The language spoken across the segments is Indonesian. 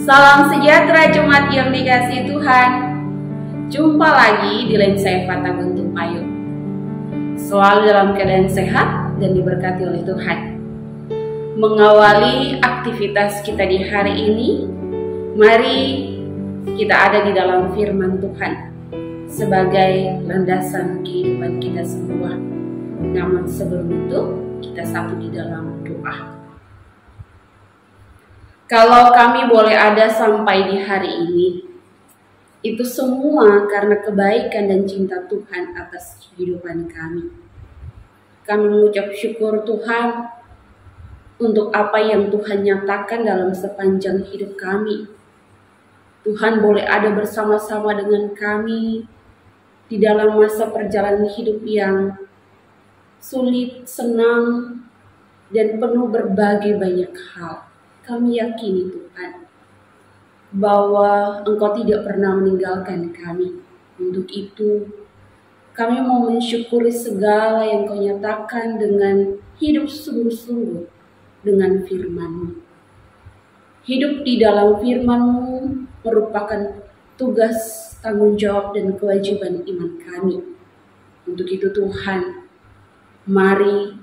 Salam sejahtera jemaat yang dikasihi Tuhan. Jumpa lagi di lain saya Fata Guntur Payung. Selalu dalam keadaan sehat dan diberkati oleh Tuhan. Mengawali aktivitas kita di hari ini, mari kita ada di dalam firman Tuhan sebagai landasan kehidupan kita semua. Namun sebelum itu, kita satu di dalam doa. Kalau kami boleh ada sampai di hari ini, itu semua karena kebaikan dan cinta Tuhan atas kehidupan kami. Kami mengucap syukur Tuhan untuk apa yang Tuhan nyatakan dalam sepanjang hidup kami. Tuhan boleh ada bersama-sama dengan kami di dalam masa perjalanan hidup yang sulit, senang, dan penuh berbagai banyak hal. Kami yakini Tuhan bahwa Engkau tidak pernah meninggalkan kami. Untuk itu kami mau mensyukuri segala yang Kau nyatakan dengan hidup sungguh-sungguh dengan firman-Mu. Hidup di dalam firman-Mu merupakan tugas, tanggung jawab, dan kewajiban iman kami. Untuk itu Tuhan, mari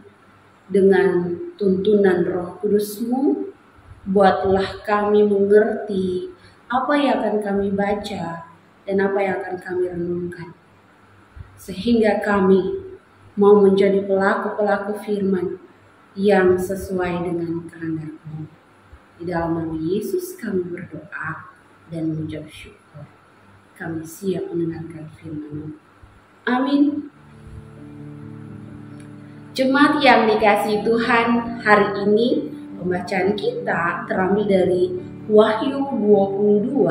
dengan tuntunan Roh Kudus-Mu, buatlah kami mengerti apa yang akan kami baca dan apa yang akan kami renungkan. Sehingga kami mau menjadi pelaku-pelaku firman yang sesuai dengan kehendak-Mu. Di dalam nama Yesus kami berdoa dan mengucap syukur. Kami siap mendengarkan firman-Mu. Amin. Jemaat yang dikasihi Tuhan, hari ini pembacaan kita terambil dari Wahyu 22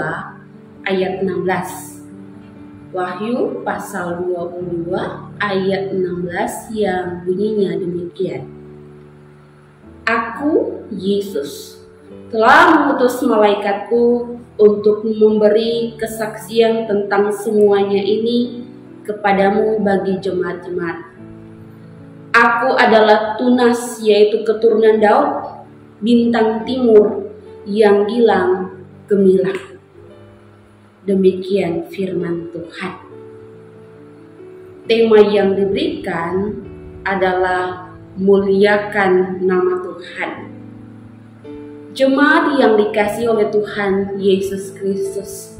ayat 16. Wahyu pasal 22 ayat 16 yang bunyinya demikian. Aku, Yesus, telah mengutus malaikatku untuk memberi kesaksian tentang semuanya ini kepadamu bagi jemaat-jemaat. Aku adalah Tunas, yaitu keturunan Daud, bintang timur yang gilang gemilang. Demikian firman Tuhan. Tema yang diberikan adalah muliakan nama Tuhan. Jemaat yang dikasihi oleh Tuhan Yesus Kristus,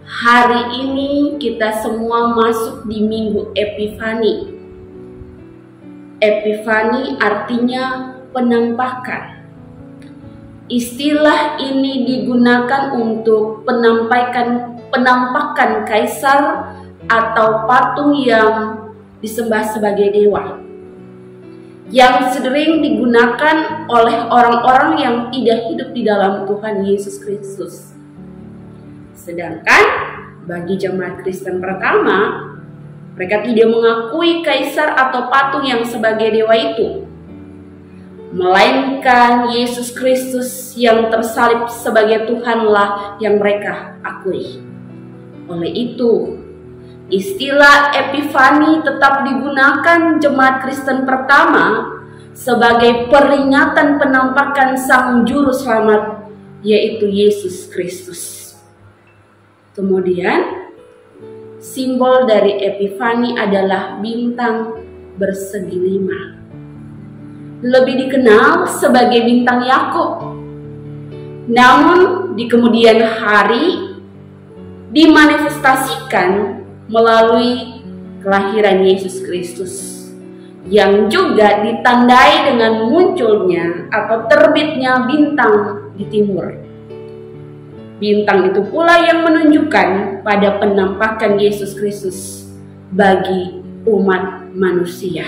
hari ini kita semua masuk di Minggu Epifani. Epifani artinya penampakan. Istilah ini digunakan untuk penampakan kaisar atau patung yang disembah sebagai dewa, yang sering digunakan oleh orang-orang yang tidak hidup di dalam Tuhan Yesus Kristus. Sedangkan bagi jemaat Kristen pertama, mereka tidak mengakui kaisar atau patung yang sebagai dewa itu, melainkan Yesus Kristus yang tersalib sebagai Tuhanlah yang mereka akui. Oleh itu, istilah Epifani tetap digunakan jemaat Kristen pertama sebagai peringatan penampakan Sang Juru Selamat, yaitu Yesus Kristus. Kemudian, simbol dari Epifani adalah bintang bersegi 5. Lebih dikenal sebagai bintang Yakub. Namun di kemudian hari dimanifestasikan melalui kelahiran Yesus Kristus, yang juga ditandai dengan munculnya atau terbitnya bintang di timur. Bintang itu pula yang menunjukkan pada penampakan Yesus Kristus bagi umat manusia.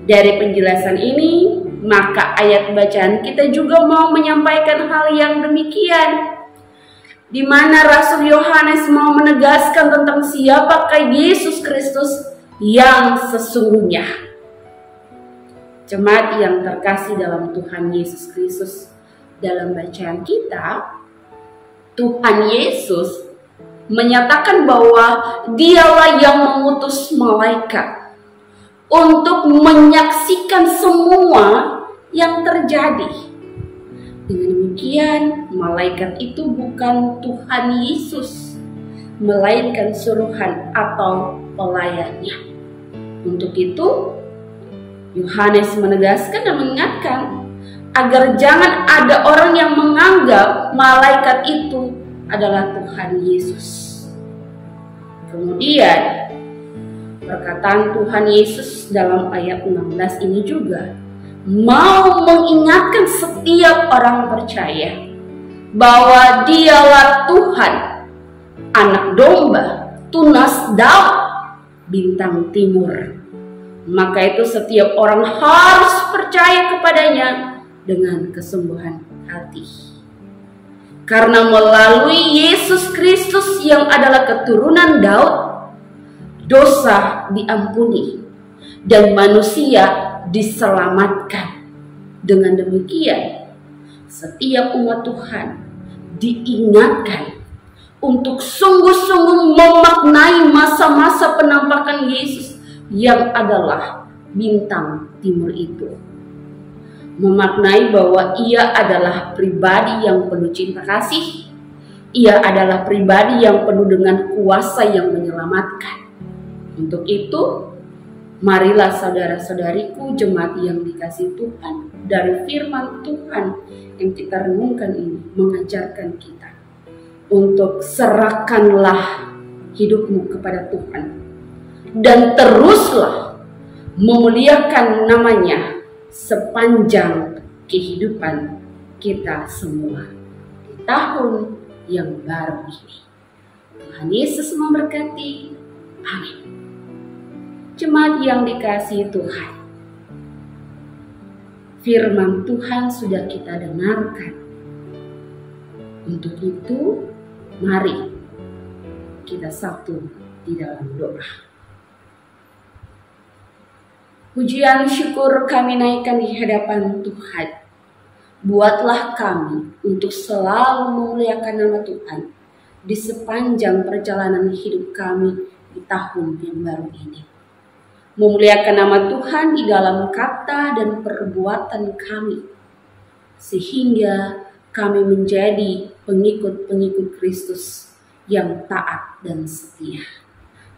Dari penjelasan ini, maka ayat bacaan kita juga mau menyampaikan hal yang demikian, di mana Rasul Yohanes mau menegaskan tentang siapakah Yesus Kristus yang sesungguhnya. Jemaat yang terkasih dalam Tuhan Yesus Kristus, dalam bacaan kita, Tuhan Yesus menyatakan bahwa Dialah yang mengutus malaikat untuk menyaksikan semua yang terjadi. Dengan demikian, malaikat itu bukan Tuhan Yesus, melainkan suruhan atau pelayannya. Untuk itu, Yohanes menegaskan dan mengingatkan agar jangan ada orang yang menganggap malaikat itu adalah Tuhan Yesus. Kemudian, perkataan Tuhan Yesus dalam ayat 16 ini juga mau mengingatkan setiap orang percaya bahwa Dialah Tuhan, Anak Domba, Tunas Daud, Bintang Timur. Maka itu setiap orang harus percaya kepadanya dengan kesungguhan hati. Karena melalui Yesus Kristus yang adalah keturunan Daud, dosa diampuni dan manusia diselamatkan. Dengan demikian, setiap umat Tuhan diingatkan untuk sungguh-sungguh memaknai masa-masa penampakan Yesus yang adalah bintang timur itu. Memaknai bahwa ia adalah pribadi yang penuh cinta kasih. Ia adalah pribadi yang penuh dengan kuasa yang menyelamatkan. Untuk itu, marilah saudara-saudariku jemaat yang dikasihi Tuhan, dari firman Tuhan yang kita renungkan ini mengajarkan kita untuk serahkanlah hidupmu kepada Tuhan dan teruslah memuliakan namanya sepanjang kehidupan kita semua di tahun yang baru ini. Tuhan Yesus memberkati. Amin. Jemaat yang dikasihi Tuhan, firman Tuhan sudah kita dengarkan. Untuk itu, mari kita satu di dalam doa. Pujian syukur kami naikkan di hadapan Tuhan. Buatlah kami untuk selalu memuliakan nama Tuhan di sepanjang perjalanan hidup kami di tahun yang baru ini. Memuliakan nama Tuhan di dalam kata dan perbuatan kami, sehingga kami menjadi pengikut-pengikut Kristus yang taat dan setia.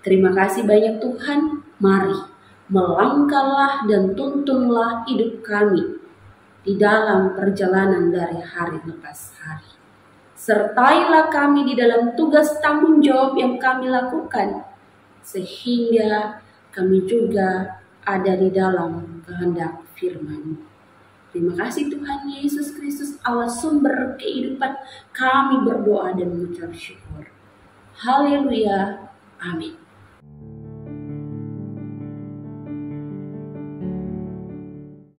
Terima kasih banyak Tuhan. Mari melangkahlah dan tuntunlah hidup kami di dalam perjalanan dari hari lepas hari. Sertailah kami di dalam tugas tanggung jawab yang kami lakukan, sehingga kami juga ada di dalam kehendak firman. Terima kasih Tuhan Yesus Kristus, Allah sumber kehidupan. Kami berdoa dan mengucap syukur. Haleluya. Amin.